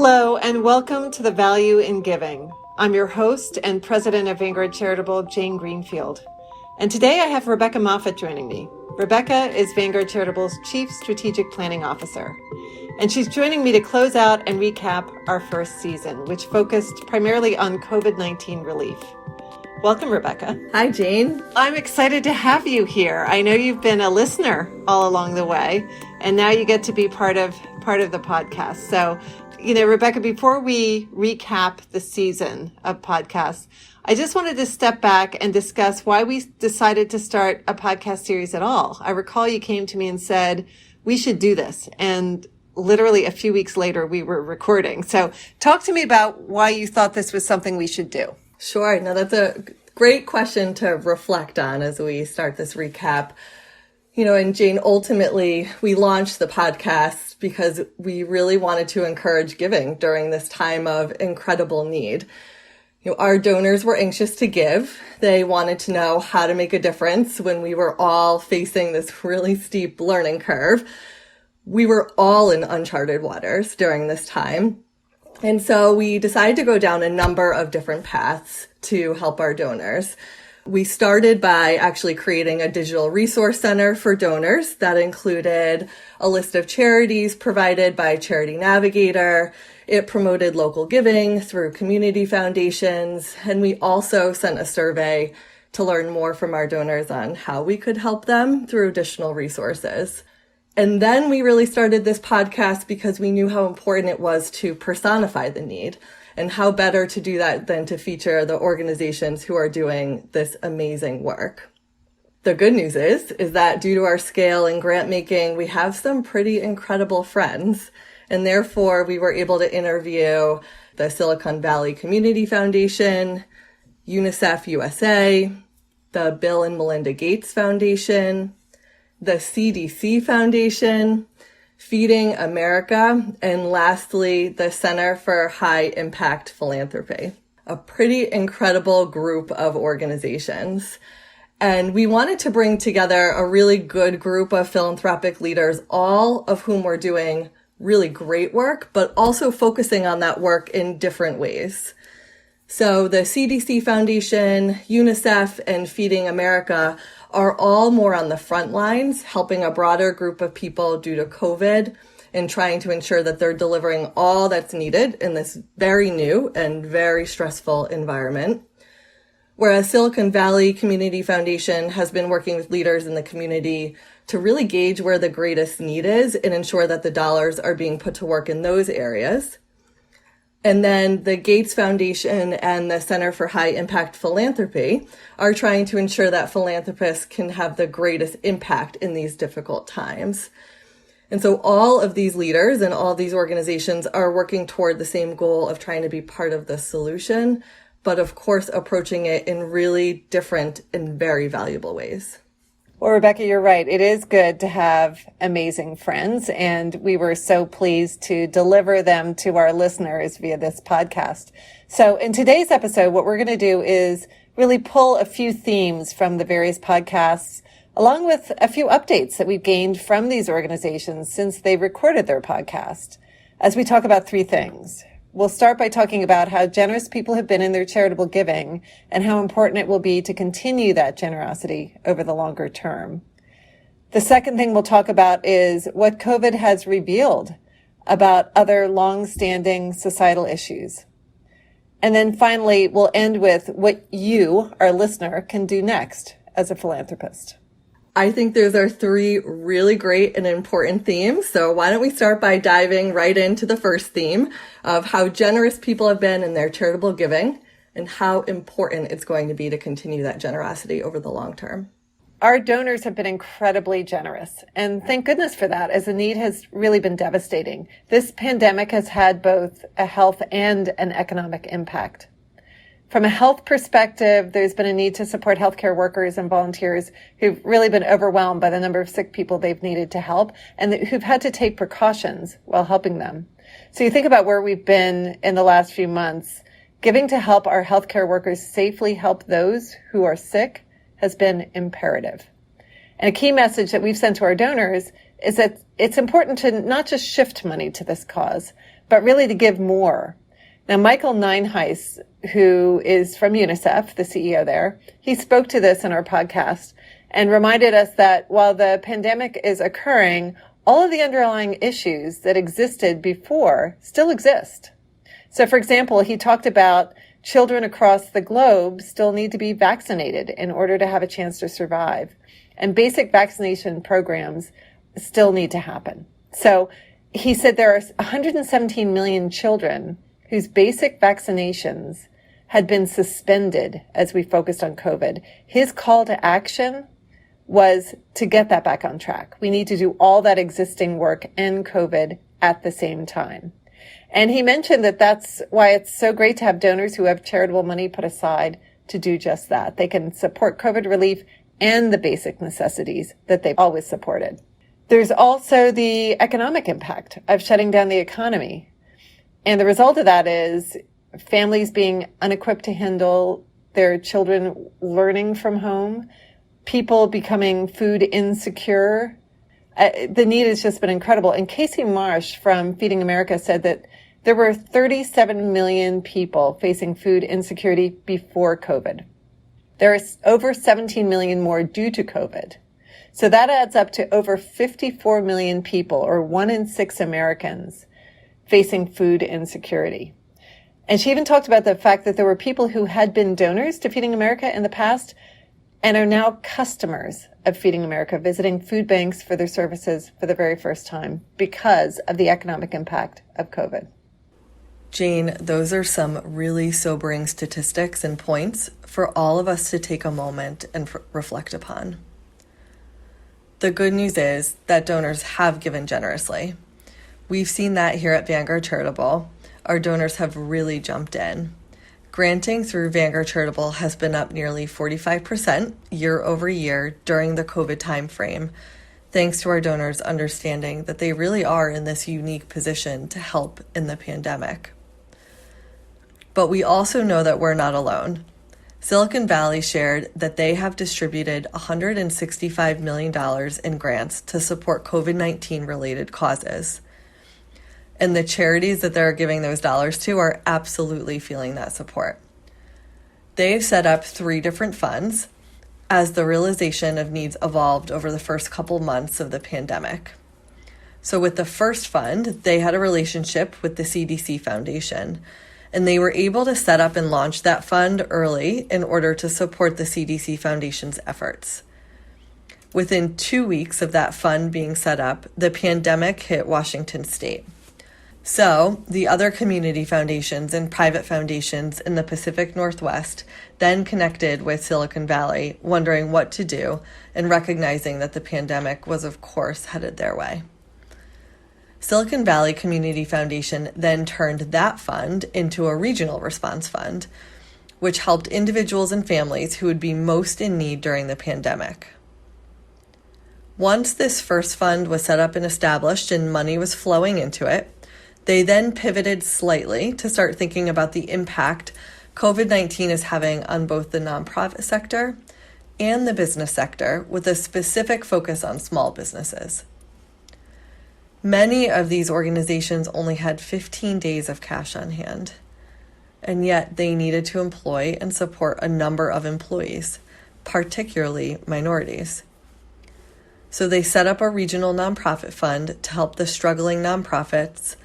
Hello, and welcome to The Value in Giving. I'm your host and president of Vanguard Charitable, Jane Greenfield. And today I have Rebecca Moffett joining me. Rebecca is Vanguard Charitable's Chief Strategic Planning Officer. And she's joining me to close out and recap our first season, which focused primarily on COVID-19 relief. Welcome, Rebecca. Hi, Jane. I'm excited to have you here. I know you've been a listener all along the way, and now you get to be part of the podcast. So, Rebecca, before we recap the season of podcasts, I just wanted to step back and discuss why we decided to start a podcast series at all. I recall you came to me and said, we should do this. And literally a few weeks later, we were recording. So talk to me about why you thought this was something we should do. Sure. Now, that's a great question to reflect on as we start this recap. And Jane, ultimately, we launched the podcast because we really wanted to encourage giving during this time of incredible need. Our donors were anxious to give. They wanted to know how to make a difference when we were all facing this really steep learning curve. We were all in uncharted waters during this time. And so we decided to go down a number of different paths to help our donors. We started by actually creating a digital resource center for donors that included a list of charities provided by Charity Navigator. It promoted local giving through community foundations. And we also sent a survey to learn more from our donors on how we could help them through additional resources. And then we really started this podcast because we knew how important it was to personify the need, and how better to do that than to feature the organizations who are doing this amazing work. The good news is that due to our scale and grant making, we have some pretty incredible friends, and therefore we were able to interview the Silicon Valley Community Foundation, UNICEF USA, the Bill and Melinda Gates Foundation, the CDC Foundation, Feeding America, and lastly, the Center for High Impact Philanthropy. A pretty incredible group of organizations. And we wanted to bring together a really good group of philanthropic leaders, all of whom were doing really great work, but also focusing on that work in different ways. So the CDC Foundation, UNICEF, and Feeding America are all more on the front lines, helping a broader group of people due to COVID and trying to ensure that they're delivering all that's needed in this very new and very stressful environment. Whereas Silicon Valley Community Foundation has been working with leaders in the community to really gauge where the greatest need is and ensure that the dollars are being put to work in those areas. And then the Gates Foundation and the Center for High Impact Philanthropy are trying to ensure that philanthropists can have the greatest impact in these difficult times. And so all of these leaders and all these organizations are working toward the same goal of trying to be part of the solution, but of course approaching it in really different and very valuable ways. Well, Rebecca, you're right. It is good to have amazing friends, and we were so pleased to deliver them to our listeners via this podcast. So in today's episode, what we're going to do is really pull a few themes from the various podcasts, along with a few updates that we've gained from these organizations since they recorded their podcast, as we talk about three things. We'll start by talking about how generous people have been in their charitable giving and how important it will be to continue that generosity over the longer term. The second thing we'll talk about is what COVID has revealed about other long-standing societal issues. And then finally, we'll end with what you, our listener, can do next as a philanthropist. I think those are three really great and important themes. So why don't we start by diving right into the first theme of how generous people have been in their charitable giving and how important it's going to be to continue that generosity over the long term. Our donors have been incredibly generous, and thank goodness for that, as the need has really been devastating. This pandemic has had both a health and an economic impact. From a health perspective, there's been a need to support healthcare workers and volunteers who've really been overwhelmed by the number of sick people they've needed to help and who've had to take precautions while helping them. So you think about where we've been in the last few months. Giving to help our healthcare workers safely help those who are sick has been imperative. And a key message that we've sent to our donors is that it's important to not just shift money to this cause, but really to give more. Now, Michael Nineheis, who is from UNICEF, the CEO there, he spoke to this in our podcast and reminded us that while the pandemic is occurring, all of the underlying issues that existed before still exist. So, for example, he talked about children across the globe still need to be vaccinated in order to have a chance to survive. And basic vaccination programs still need to happen. So he said there are 117 million children whose basic vaccinations had been suspended as we focused on COVID. His call to action was to get that back on track. We need to do all that existing work and COVID at the same time. And he mentioned that that's why it's so great to have donors who have charitable money put aside to do just that. They can support COVID relief and the basic necessities that they've always supported. There's also the economic impact of shutting down the economy. And the result of that is families being unequipped to handle their children learning from home, people becoming food insecure. The need has just been incredible. And Casey Marsh from Feeding America said that there were 37 million people facing food insecurity before COVID. There is over 17 million more due to COVID. So that adds up to over 54 million people, or 1 in 6 Americans, facing food insecurity. And she even talked about the fact that there were people who had been donors to Feeding America in the past and are now customers of Feeding America, visiting food banks for their services for the very first time because of the economic impact of COVID. Jane, those are some really sobering statistics and points for all of us to take a moment and reflect upon. The good news is that donors have given generously. We've seen that here at Vanguard Charitable. Our donors have really jumped in. Granting through Vanguard Charitable has been up nearly 45% year over year during the COVID timeframe, thanks to our donors understanding that they really are in this unique position to help in the pandemic. But we also know that we're not alone. Silicon Valley shared that they have distributed $165 million in grants to support COVID-19 related causes. And the charities that they're giving those dollars to are absolutely feeling that support. They've set up 3 different funds as the realization of needs evolved over the first couple months of the pandemic. So with the first fund, they had a relationship with the CDC Foundation, and they were able to set up and launch that fund early in order to support the CDC Foundation's efforts. Within 2 weeks of that fund being set up, the pandemic hit Washington state. So the other community foundations and private foundations in the Pacific Northwest then connected with Silicon Valley, wondering what to do and recognizing that the pandemic was, of course, headed their way. Silicon Valley Community Foundation then turned that fund into a regional response fund, which helped individuals and families who would be most in need during the pandemic. Once this first fund was set up and established and money was flowing into it, they then pivoted slightly to start thinking about the impact COVID-19 is having on both the nonprofit sector and the business sector, with a specific focus on small businesses. Many of these organizations only had 15 days of cash on hand, and yet they needed to employ and support a number of employees, particularly minorities. So they set up a regional nonprofit fund to help the struggling nonprofits,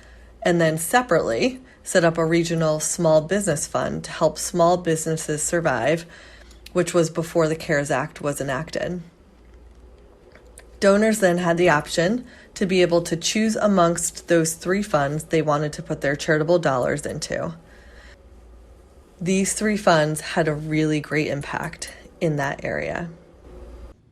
and then separately set up a regional small business fund to help small businesses survive, which was before the CARES Act was enacted. Donors then had the option to be able to choose amongst those 3 funds they wanted to put their charitable dollars into. These 3 funds had a really great impact in that area.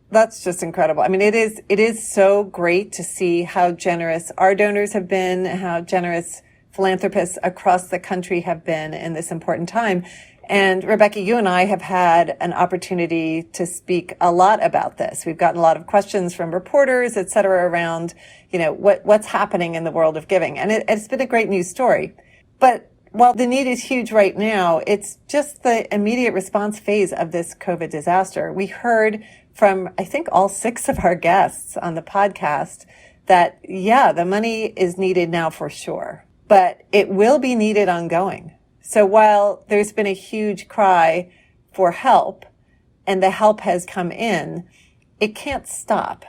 That's just incredible. I mean, it is so great to see how generous our donors have been, how generous philanthropists across the country have been in this important time. And Rebecca, you and I have had an opportunity to speak a lot about this. We've gotten a lot of questions from reporters, et cetera, around, what's happening in the world of giving. And it's been a great news story. But while the need is huge right now, it's just the immediate response phase of this COVID disaster. We heard from, I think, all 6 of our guests on the podcast that, the money is needed now for sure. but it will be needed ongoing. So while there's been a huge cry for help and the help has come in, it can't stop.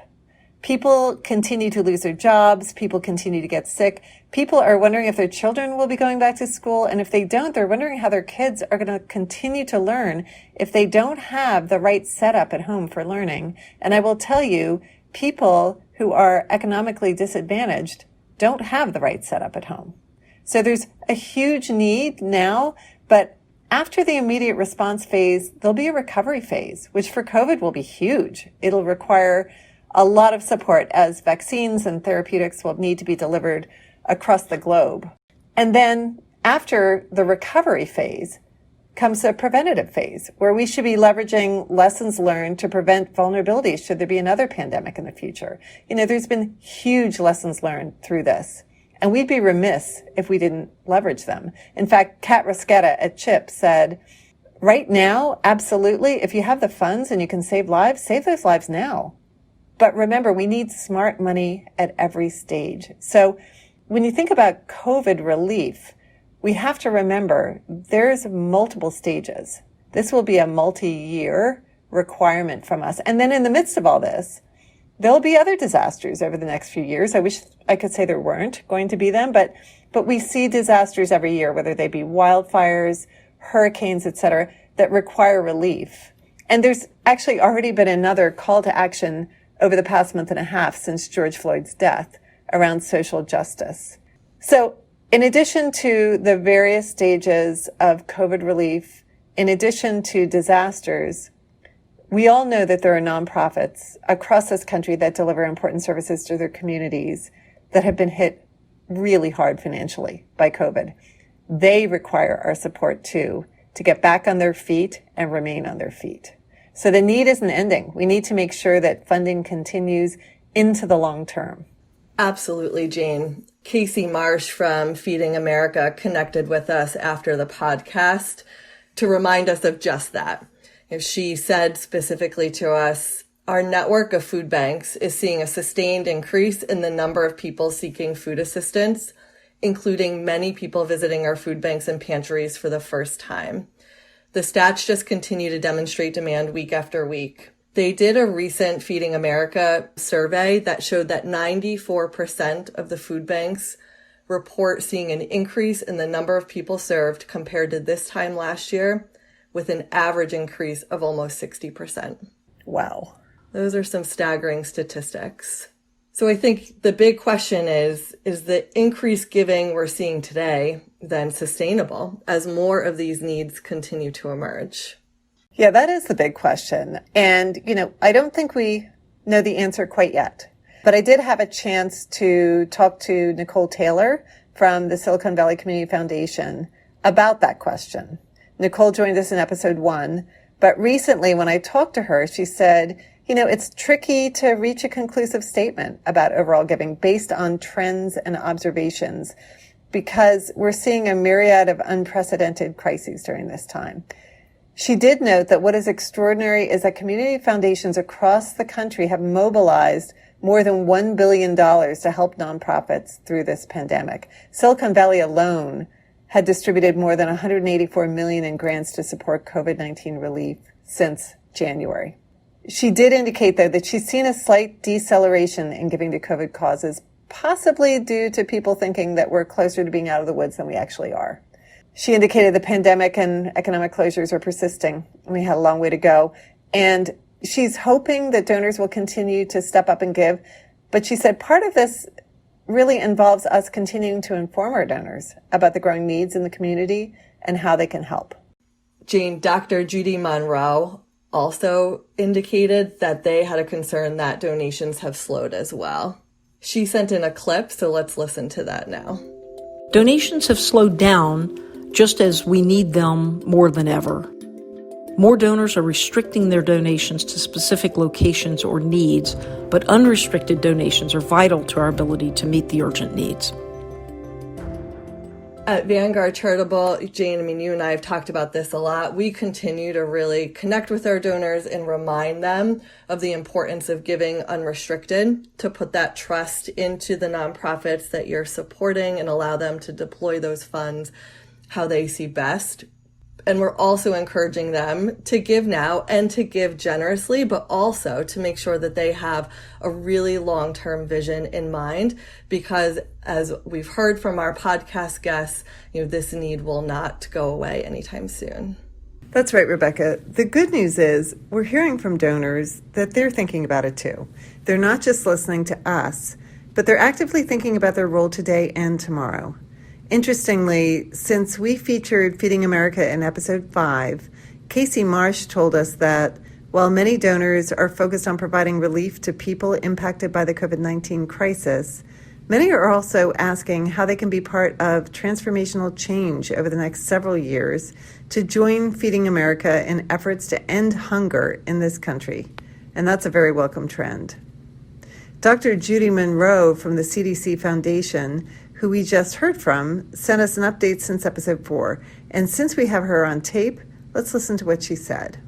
People continue to lose their jobs. People continue to get sick. People are wondering if their children will be going back to school. And if they don't, they're wondering how their kids are going to continue to learn if they don't have the right setup at home for learning. And I will tell you, people who are economically disadvantaged don't have the right setup at home. So there's a huge need now, but after the immediate response phase, there'll be a recovery phase, which for COVID will be huge. It'll require a lot of support as vaccines and therapeutics will need to be delivered across the globe. And then after the recovery phase comes a preventative phase where we should be leveraging lessons learned to prevent vulnerabilities should there be another pandemic in the future. There's been huge lessons learned through this, and we'd be remiss if we didn't leverage them. In fact, Kat Rosquetta at CHIP said, right now, absolutely, if you have the funds and you can save lives, save those lives now. But remember, we need smart money at every stage. So when you think about COVID relief, we have to remember there's multiple stages. This will be a multi-year requirement from us. And then in the midst of all this, there'll be other disasters over the next few years. I wish I could say there weren't going to be them, but we see disasters every year, whether they be wildfires, hurricanes, et cetera, that require relief. And there's actually already been another call to action over the past month and a half since George Floyd's death around social justice. So in addition to the various stages of COVID relief, in addition to disasters, we all know that there are nonprofits across this country that deliver important services to their communities that have been hit really hard financially by COVID. They require our support too, to get back on their feet and remain on their feet. So the need isn't ending. We need to make sure that funding continues into the long term. Absolutely, Jane. Casey Marsh from Feeding America connected with us after the podcast to remind us of just that. She said specifically to us, our network of food banks is seeing a sustained increase in the number of people seeking food assistance, including many people visiting our food banks and pantries for the first time. The stats just continue to demonstrate demand week after week. They did a recent Feeding America survey that showed that 94% of the food banks report seeing an increase in the number of people served compared to this time last year, with an average increase of almost 60%. Wow. Those are some staggering statistics. So I think the big question is the increased giving we're seeing today then sustainable as more of these needs continue to emerge? Yeah, that is the big question. And, I don't think we know the answer quite yet. But I did have a chance to talk to Nicole Taylor from the Silicon Valley Community Foundation about that question. Nicole joined us in episode 1, but recently when I talked to her, she said, it's tricky to reach a conclusive statement about overall giving based on trends and observations because we're seeing a myriad of unprecedented crises during this time. She did note that what is extraordinary is that community foundations across the country have mobilized more than $1 billion to help nonprofits through this pandemic. Silicon Valley alone had distributed more than $184 million in grants to support COVID-19 relief since January. She did indicate, though, that she's seen a slight deceleration in giving to COVID causes, possibly due to people thinking that we're closer to being out of the woods than we actually are. She indicated the pandemic and economic closures are persisting, and we had a long way to go. And she's hoping that donors will continue to step up and give. But she said part of this really involves us continuing to inform our donors about the growing needs in the community and how they can help. Jane, Dr. Judy Monroe also indicated that they had a concern that donations have slowed as well. She sent in a clip, so let's listen to that now. Donations have slowed down just as we need them more than ever. More donors are restricting their donations to specific locations or needs, but unrestricted donations are vital to our ability to meet the urgent needs. At Vanguard Charitable, Jane, you and I have talked about this a lot. We continue to really connect with our donors and remind them of the importance of giving unrestricted, to put that trust into the nonprofits that you're supporting and allow them to deploy those funds how they see best. And we're also encouraging them to give now and to give generously, but also to make sure that they have a really long-term vision in mind, because as we've heard from our podcast guests, this need will not go away anytime soon. That's right, Rebecca. The good news is we're hearing from donors that they're thinking about it too. They're not just listening to us, but they're actively thinking about their role today and tomorrow. Interestingly, since we featured Feeding America in episode 5, Casey Marsh told us that while many donors are focused on providing relief to people impacted by the COVID-19 crisis, many are also asking how they can be part of transformational change over the next several years to join Feeding America in efforts to end hunger in this country. And that's a very welcome trend. Dr. Judy Monroe from the CDC Foundation, who we just heard from, sent us an update since episode 4. And since we have her on tape, let's listen to what she said.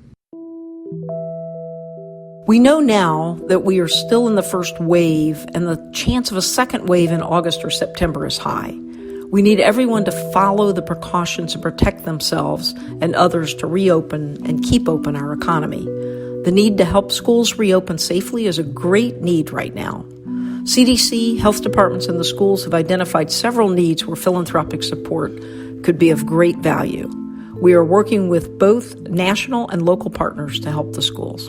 We know now that we are still in the first wave, and the chance of a second wave in August or September is high. We need everyone to follow the precautions and protect themselves and others to reopen and keep open our economy. The need to help schools reopen safely is a great need right now. CDC, health departments, and the schools have identified several needs where philanthropic support could be of great value. We are working with both national and local partners to help the schools.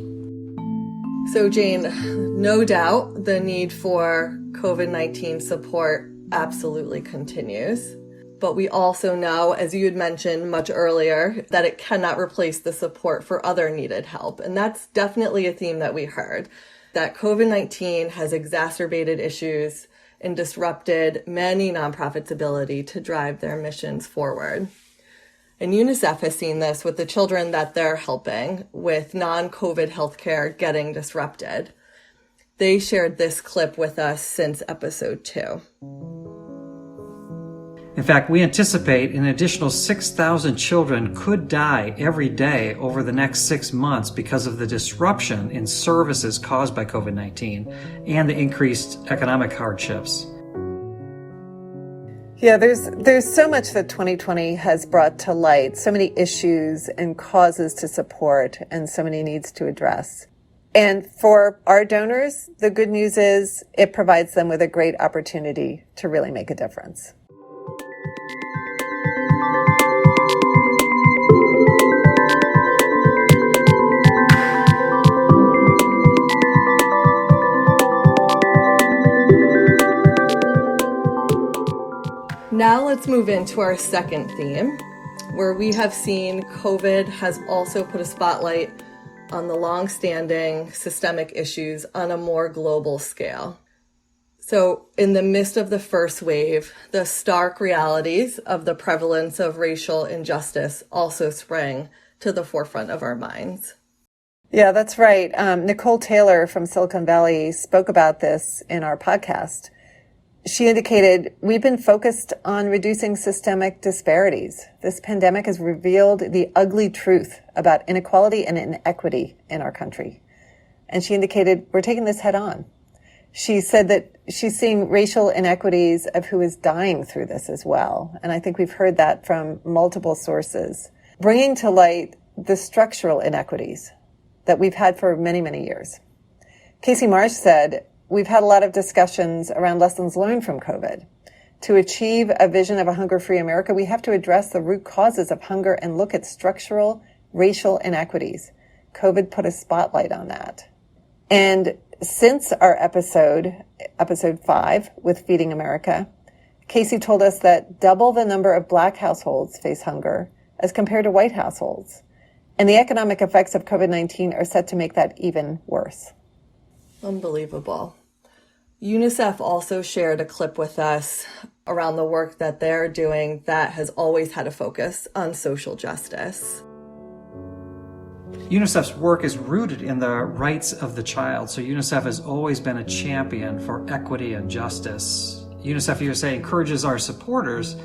So, Jane, no doubt the need for COVID-19 support absolutely continues. But we also know, as you had mentioned much earlier, that it cannot replace the support for other needed help. And that's definitely a theme that we heard, that COVID-19 has exacerbated issues and disrupted many nonprofits' ability to drive their missions forward. And UNICEF has seen this with the children that they're helping with non-COVID healthcare getting disrupted. They shared this clip with us since episode 2. In fact, we anticipate an additional 6,000 children could die every day over the next 6 months because of the disruption in services caused by COVID-19 and the increased economic hardships. Yeah, there's so much that 2020 has brought to light, so many issues and causes to support and so many needs to address. And for our donors, the good news is it provides them with a great opportunity to really make a difference. Now let's move into our second theme, where we have seen COVID has also put a spotlight on the long-standing systemic issues on a more global scale. So in the midst of the first wave, the stark realities of the prevalence of racial injustice also sprang to the forefront of our minds. Yeah, that's right. Nicole Taylor from Silicon Valley spoke about this in our podcast. She indicated, we've been focused on reducing systemic disparities. This pandemic has revealed the ugly truth about inequality and inequity in our country. And she indicated, we're taking this head on. She said that she's seeing racial inequities of who is dying through this as well. And I think we've heard that from multiple sources, bringing to light the structural inequities that we've had for many, many years. Casey Marsh said, we've had a lot of discussions around lessons learned from COVID. To achieve a vision of a hunger-free America, we have to address the root causes of hunger and look at structural racial inequities. COVID put a spotlight on that. And since our episode 5 with Feeding America, Casey told us that double the number of Black households face hunger as compared to white households. And the economic effects of COVID-19 are set to make that even worse. Unbelievable. UNICEF also shared a clip with us around the work that they're doing that has always had a focus on social justice. UNICEF's work is rooted in the rights of the child, so UNICEF has always been a champion for equity and justice. UNICEF USA encourages our supporters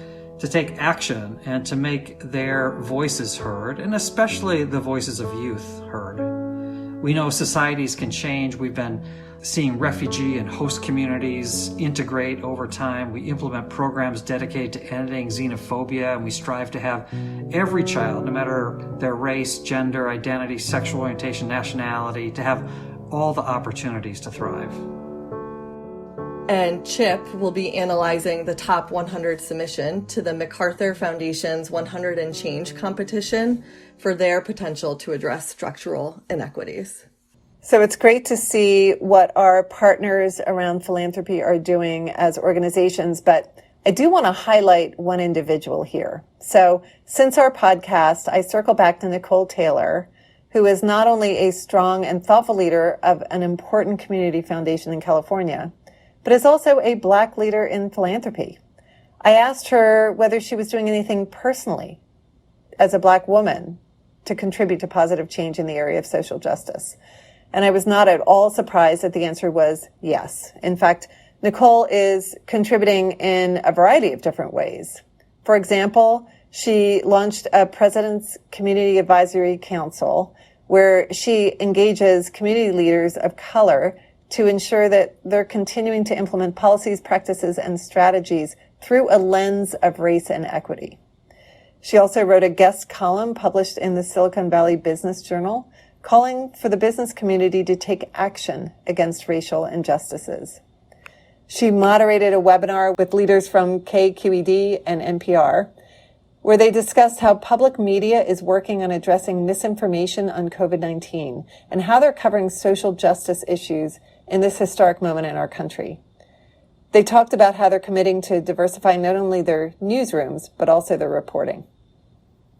to take action and to make their voices heard, and especially the voices of youth heard. We know societies can change. We've been seeing refugee and host communities integrate over time. We implement programs dedicated to ending xenophobia, and we strive to have every child, no matter their race, gender, identity, sexual orientation, nationality, to have all the opportunities to thrive. And Chip will be analyzing the top 100 submission to the Macarthur Foundation's 100 and Change competition for their potential to address structural inequities. So it's great to see what our partners around philanthropy are doing as organizations, but I do want to highlight one individual here. So since our podcast, I circle back to Nicole Taylor, who is not only a strong and thoughtful leader of an important community foundation in California, but is also a Black leader in philanthropy. I asked her whether she was doing anything personally as a Black woman to contribute to positive change in the area of social justice. And I was not at all surprised that the answer was yes. In fact, Nicole is contributing in a variety of different ways. For example, she launched a President's Community Advisory Council where she engages community leaders of color to ensure that they're continuing to implement policies, practices, and strategies through a lens of race and equity. She also wrote a guest column published in the Silicon Valley Business Journal calling for the business community to take action against racial injustices. She moderated a webinar with leaders from KQED and NPR, where they discussed how public media is working on addressing misinformation on COVID-19 and how they're covering social justice issues in this historic moment in our country. They talked about how they're committing to diversifying not only their newsrooms, but also their reporting.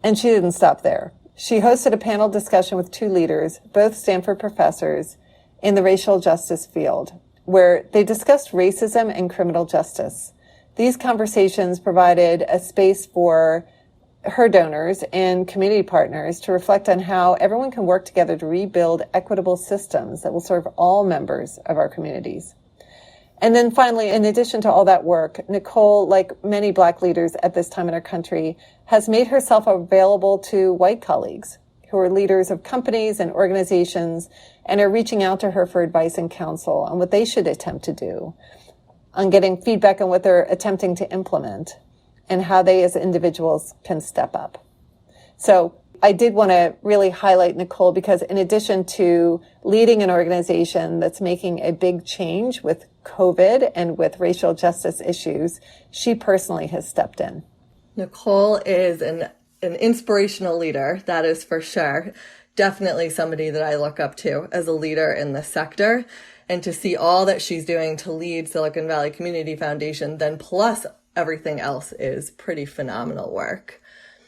And she didn't stop there. She hosted a panel discussion with two leaders, both Stanford professors, in the racial justice field, where they discussed racism and criminal justice. These conversations provided a space for her donors and community partners to reflect on how everyone can work together to rebuild equitable systems that will serve all members of our communities. And then finally, in addition to all that work, Nicole, like many Black leaders at this time in our country, has made herself available to white colleagues who are leaders of companies and organizations and are reaching out to her for advice and counsel on what they should attempt to do, on getting feedback on what they're attempting to implement, and how they as individuals can step up. So I did want to really highlight Nicole because in addition to leading an organization that's making a big change with COVID and with racial justice issues, she personally has stepped in. Nicole is an inspirational leader, that is for sure. Definitely somebody that I look up to as a leader in the sector. And to see all that she's doing to lead Silicon Valley Community Foundation, then plus everything else, is pretty phenomenal work.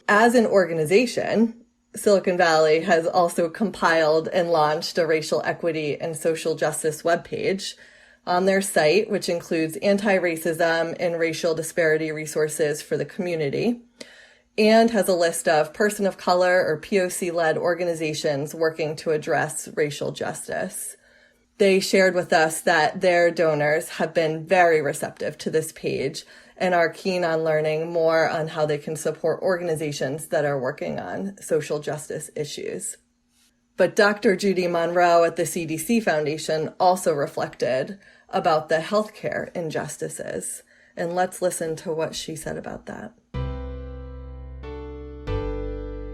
As an organization, Silicon Valley has also compiled and launched a racial equity and social justice webpage on their site, which includes anti-racism and racial disparity resources for the community, and has a list of person of color or POC-led organizations working to address racial justice. They shared with us that their donors have been very receptive to this page and are keen on learning more on how they can support organizations that are working on social justice issues. But Dr. Judy Monroe at the CDC Foundation also reflected about the healthcare injustices. And let's listen to what she said about that.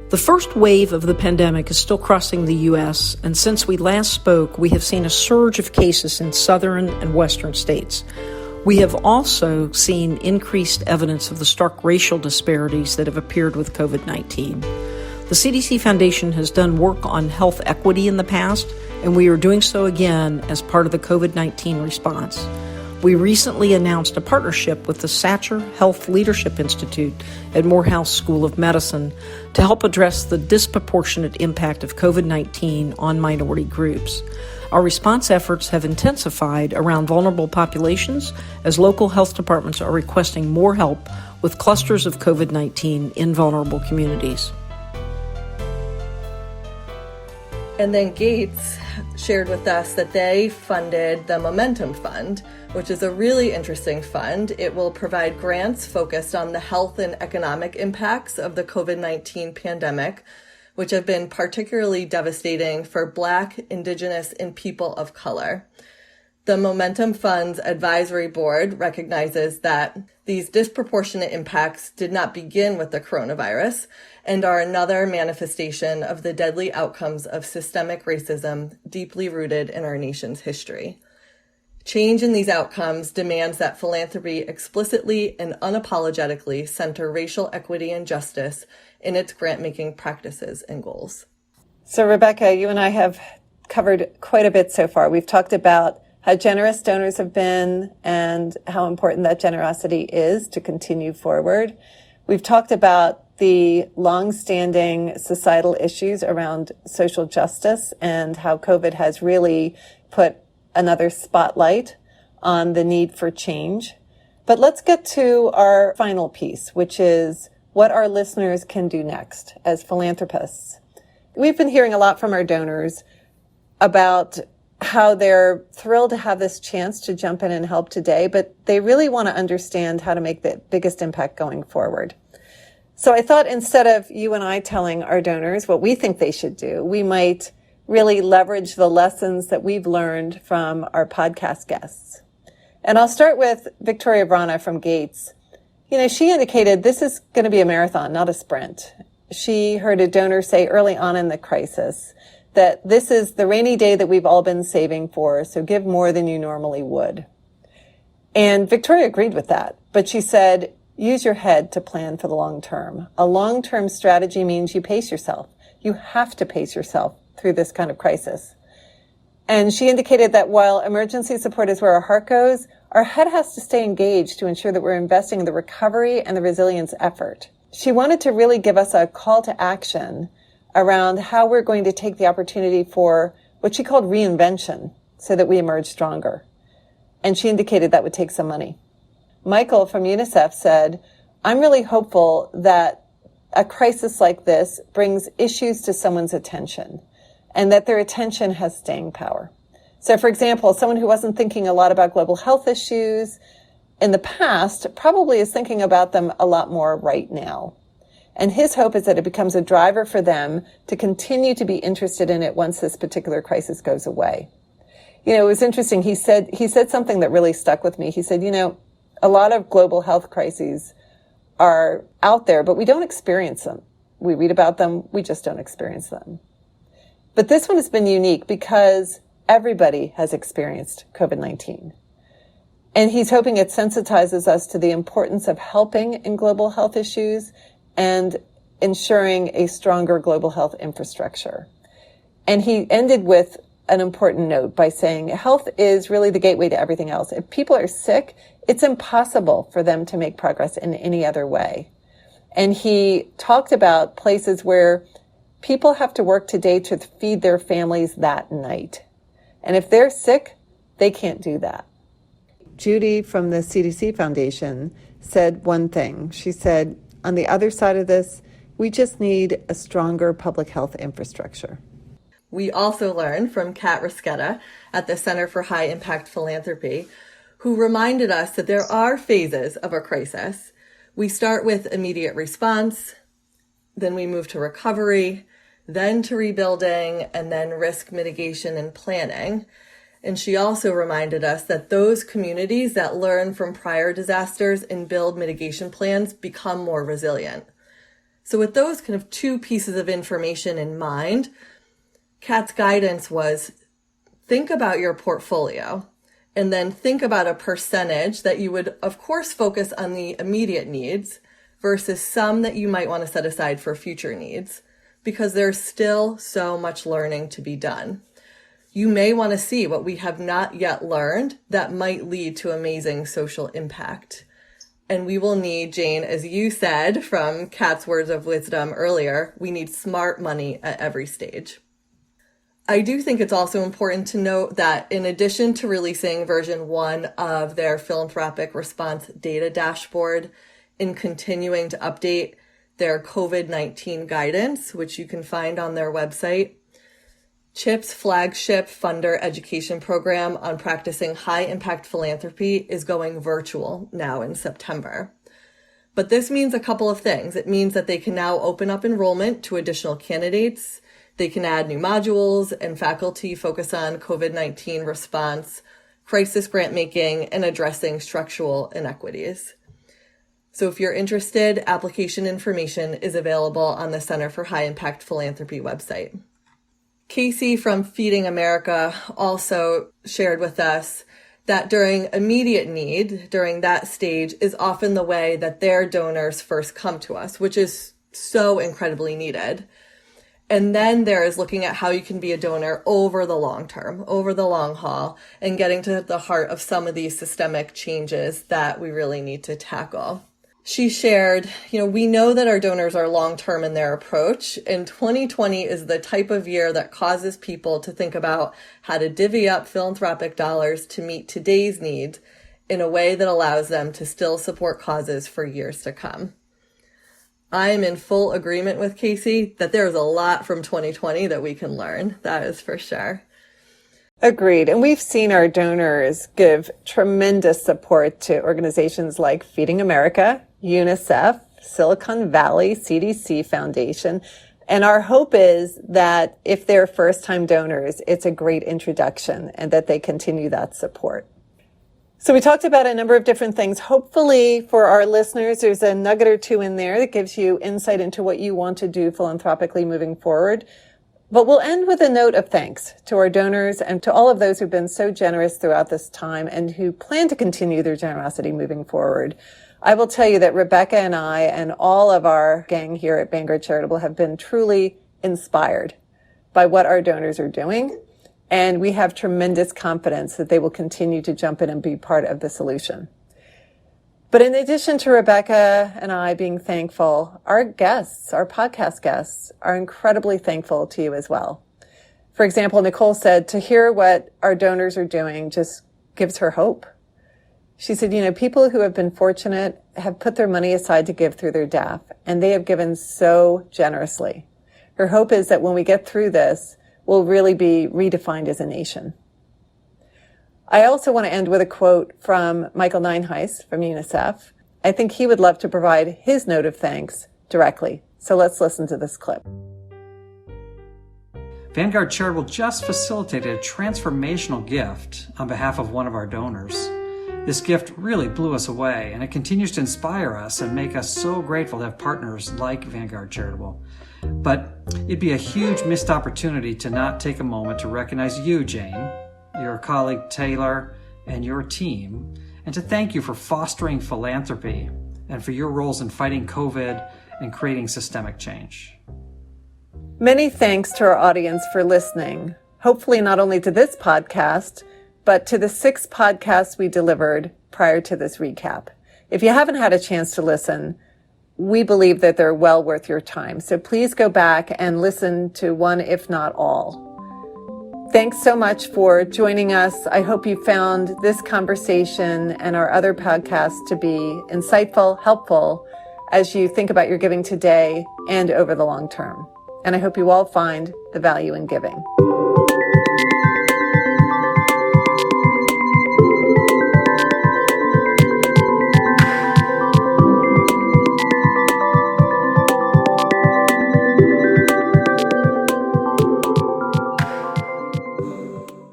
The first wave of the pandemic is still crossing the U.S., and since we last spoke, we have seen a surge of cases in southern and western states. We have also seen increased evidence of the stark racial disparities that have appeared with COVID-19. The CDC Foundation has done work on health equity in the past, and we are doing so again as part of the COVID-19 response. We recently announced a partnership with the Satcher Health Leadership Institute at Morehouse School of Medicine to help address the disproportionate impact of COVID-19 on minority groups. Our response efforts have intensified around vulnerable populations as local health departments are requesting more help with clusters of COVID-19 in vulnerable communities. And then Gates shared with us that they funded the Momentum Fund, which is a really interesting fund. It will provide grants focused on the health and economic impacts of the COVID-19 pandemic, which have been particularly devastating for Black, Indigenous, and people of color. The Momentum Fund's advisory board recognizes that these disproportionate impacts did not begin with the coronavirus and are another manifestation of the deadly outcomes of systemic racism deeply rooted in our nation's history. Change in these outcomes demands that philanthropy explicitly and unapologetically center racial equity and justice in its grant-making practices and goals. So, Rebecca, you and I have covered quite a bit so far. We've talked about how generous donors have been and how important that generosity is to continue forward. We've talked about the long-standing societal issues around social justice and how COVID has really put another spotlight on the need for change. But let's get to our final piece, which is what our listeners can do next as philanthropists. We've been hearing a lot from our donors about how they're thrilled to have this chance to jump in and help today, but they really want to understand how to make the biggest impact going forward. So I thought instead of you and I telling our donors what we think they should do, we might really leverage the lessons that we've learned from our podcast guests. And I'll start with Victoria Brana from Gates. You know, she indicated this is going to be a marathon, not a sprint. She heard a donor say early on in the crisis that this is the rainy day that we've all been saving for, so give more than you normally would. And Victoria agreed with that, but she said, use your head to plan for the long term. A long-term strategy means you pace yourself. You have to pace yourself through this kind of crisis. And she indicated that while emergency support is where our heart goes, our head has to stay engaged to ensure that we're investing in the recovery and the resilience effort. She wanted to really give us a call to action around how we're going to take the opportunity for what she called reinvention so that we emerge stronger. And she indicated that would take some money. Michael from UNICEF said, I'm really hopeful that a crisis like this brings issues to someone's attention and that their attention has staying power. So, for example, someone who wasn't thinking a lot about global health issues in the past probably is thinking about them a lot more right now. And his hope is that it becomes a driver for them to continue to be interested in it once this particular crisis goes away. You know, it was interesting. He said something that really stuck with me. He said, you know, a lot of global health crises are out there, but we don't experience them. We read about them. We just don't experience them. But this one has been unique because everybody has experienced COVID-19. And he's hoping it sensitizes us to the importance of helping in global health issues and ensuring a stronger global health infrastructure. And he ended with an important note by saying health is really the gateway to everything else. If people are sick, it's impossible for them to make progress in any other way. And he talked about places where people have to work today to feed their families that night. And if they're sick, they can't do that. Judy from the CDC Foundation said one thing. She said, on the other side of this, we just need a stronger public health infrastructure. We also learned from Kat Risquetta at the Center for High Impact Philanthropy, who reminded us that there are phases of a crisis. We start with immediate response, then we move to recovery, then to rebuilding, and then risk mitigation and planning. And she also reminded us that those communities that learn from prior disasters and build mitigation plans become more resilient. So with those kind of two pieces of information in mind, Kat's guidance was think about your portfolio and then think about a percentage that you would, of course, focus on the immediate needs versus some that you might want to set aside for future needs, because there's still so much learning to be done. You may want to see what we have not yet learned that might lead to amazing social impact. And we will need, Jane, as you said from Kat's words of wisdom earlier, we need smart money at every stage. I do think it's also important to note that in addition to releasing version 1 of their philanthropic response data dashboard and continuing to update their COVID-19 guidance, which you can find on their website, CHIP's flagship funder education program on practicing high impact philanthropy is going virtual now in September. But this means a couple of things. It means that they can now open up enrollment to additional candidates. They can add new modules, and faculty focus on COVID-19 response, crisis grant making, and addressing structural inequities. So if you're interested, application information is available on the Center for High Impact Philanthropy website. Casey from Feeding America also shared with us that during immediate need, during that stage, is often the way that their donors first come to us, which is so incredibly needed. And then there is looking at how you can be a donor over the long term, over the long haul, and getting to the heart of some of these systemic changes that we really need to tackle. She shared, we know that our donors are long-term in their approach, and 2020 is the type of year that causes people to think about how to divvy up philanthropic dollars to meet today's needs in a way that allows them to still support causes for years to come. I am in full agreement with Casey that there's a lot from 2020 that we can learn. That is for sure. Agreed. And we've seen our donors give tremendous support to organizations like Feeding America, UNICEF, Silicon Valley, CDC Foundation. And our hope is that if they're first-time donors, it's a great introduction and that they continue that support. So we talked about a number of different things. Hopefully for our listeners, there's a nugget or two in there that gives you insight into what you want to do philanthropically moving forward. But we'll end with a note of thanks to our donors and to all of those who've been so generous throughout this time and who plan to continue their generosity moving forward. I will tell you that Rebecca and I and all of our gang here at Vanguard Charitable have been truly inspired by what our donors are doing. And we have tremendous confidence that they will continue to jump in and be part of the solution. But in addition to Rebecca and I being thankful, our guests, our podcast guests, are incredibly thankful to you as well. For example, Nicole said to hear what our donors are doing just gives her hope. She said, people who have been fortunate have put their money aside to give through their DAF, and they have given so generously. Her hope is that when we get through this, we'll really be redefined as a nation. I also want to end with a quote from Michael Nienhuis from UNICEF. I think he would love to provide his note of thanks directly. So let's listen to this clip. Vanguard Charitable just facilitated a transformational gift on behalf of one of our donors. This gift really blew us away, and it continues to inspire us and make us so grateful to have partners like Vanguard Charitable. But it'd be a huge missed opportunity to not take a moment to recognize you, Jane, your colleague Taylor, and your team, and to thank you for fostering philanthropy and for your roles in fighting COVID and creating systemic change. Many thanks to our audience for listening, hopefully not only to this podcast, but to the 6 podcasts we delivered prior to this recap. If you haven't had a chance to listen, we believe that they're well worth your time. So please go back and listen to one, if not all. Thanks so much for joining us. I hope you found this conversation and our other podcasts to be insightful, helpful as you think about your giving today and over the long term. And I hope you all find the value in giving.